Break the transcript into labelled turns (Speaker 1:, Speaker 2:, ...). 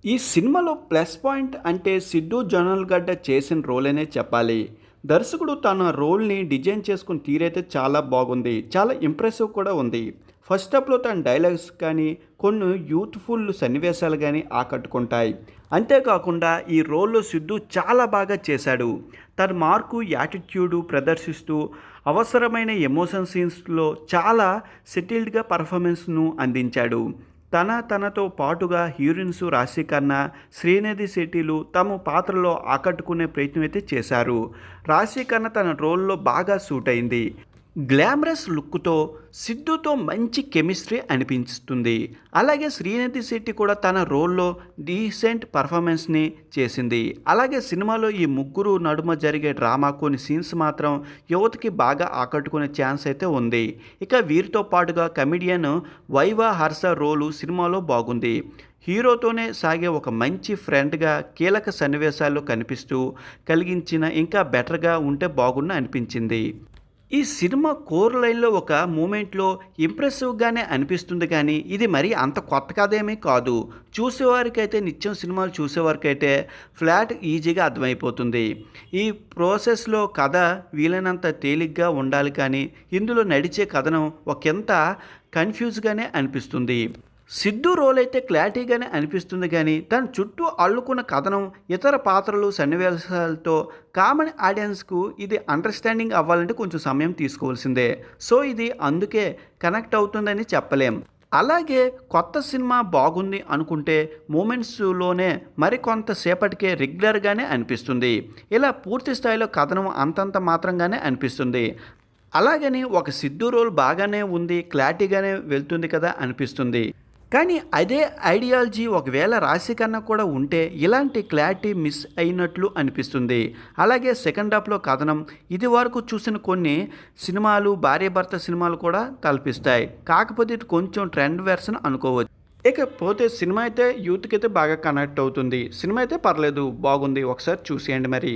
Speaker 1: ఈ సినిమాలో plus point అంటే సిద్ధు జొన్నలగడ్డ చేసిన రోల్ అనే చెప్పాలి. దర్శకుడు తన రోల్‌ని డిజైన్ చేసుకున్న తీరైతే చాలా బాగుంది. చాలా ఇంప్రెసివ్ కూడా ఉంది. ఫస్ట్ హాఫ్‌లో తన డైలాగ్స్ కానీ, కొన్ని యూత్‌ఫుల్ సన్నివేశాలు గానీ ఆకట్టుకుంటాయి. అంతేకాకుండా ఈ రోల్‌లో సిద్ధు చాలా బాగా చేశాడు. తన మార్కు, యాటిట్యూడ్ ప్రదర్శిస్తూ అవసరమైన ఎమోషన్ సీన్స్‌లో చాలా సెటిల్డ్‌గా పెర్ఫార్మెన్స్‌ను అందించాడు. తనతో పాటుగా హీరోయిన్స్ రాశిఖన్నా, శ్రీనిధి శెట్టిలు తమ పాత్రలో ఆకట్టుకునే ప్రయత్నం అయితే చేశారు. రాశిఖన్నా తన రోల్‌లో బాగా సూట్ అయింది. గ్లామరస్ లుక్‌తో సిద్ధుతో మంచి కెమిస్ట్రీ అనిపిస్తుంది. అలాగే శ్రీనిధి శెట్టి కూడా తన రోల్‌లో డీసెంట్ పెర్ఫార్మెన్స్‌ని చేసింది. అలాగే సినిమాలో ఈ ముగ్గురు నడుమ జరిగే డ్రామా కొన్ని సీన్స్ మాత్రం యువతకి బాగా ఆకట్టుకునే ఛాన్స్ అయితే ఉంది. ఇక వీరితో పాటుగా కమెడియన్ వైవా హర్ష రోలు సినిమాలో బాగుంది. హీరోతోనే సాగే ఒక మంచి ఫ్రెండ్గా కీలక సన్నివేశాల్లో కనిపిస్తూ కలిగించిన ఇంకా బెటర్గా ఉంటే బాగుండు అనిపించింది. ఈ సినిమా కోర్ లైన్‌లో ఒక మూమెంట్‌లో ఇంప్రెసివ్‌గానే అనిపిస్తుంది కానీ, ఇది మరీ అంత కొత్త కథేమీ కాదు. చూసేవారికైతే నిత్యం సినిమాలు చూసేవారికైతే ఫ్లాట్ ఈజీగా అర్థమైపోతుంది. ఈ ప్రాసెస్‌లో కథ వీలైనంత తేలిగ్గా ఉండాలి కానీ, ఇందులో నడిచే కథనం ఒకంత కన్‌ఫ్యూజ్‌గానే అనిపిస్తుంది. సిద్ధు రోల్ అయితే క్లారిటీగానే అనిపిస్తుంది కానీ తన చుట్టూ అల్లుకున్న కథనం ఇతర పాత్రలు సన్నివేశాలతో కామన్ ఆడియన్స్కు ఇది అండర్స్టాండింగ్ అవ్వాలంటే కొంచెం సమయం తీసుకోవాల్సిందే. సో ఇది అందుకే కనెక్ట్ అవుతుందని చెప్పలేం. అలాగే కొత్త సినిమా బాగుంది అనుకుంటే మూమెంట్స్లోనే మరికొంతసేపటికే రెగ్యులర్గానే అనిపిస్తుంది. ఇలా పూర్తి స్థాయిలో కథనం అంతంత మాత్రంగానే అనిపిస్తుంది. అలాగని ఒక సిద్ధు రోల్ బాగానే ఉంది, క్లారిటీగానే వెళ్తుంది కదా అనిపిస్తుంది. కానీ అదే ఐడియాలజీ ఒకవేళ రాశిఖన్నా కూడా ఉంటే ఇలాంటి క్లారిటీ మిస్ అయినట్లు అనిపిస్తుంది. అలాగే సెకండ్ హాఫ్లో కథనం ఇది వరకు చూసిన కొన్ని సినిమాలు భార్యాభర్త సినిమాలు కూడా కల్పిస్తాయి. కాకపోతే ఇది కొంచెం ట్రెండ్ వెర్షన్ అనుకోవచ్చు. ఇకపోతే సినిమా అయితే యూత్కి అయితే బాగా కనెక్ట్ అవుతుంది. సినిమా అయితే పర్లేదు, బాగుంది, ఒకసారి చూసేయండి మరి.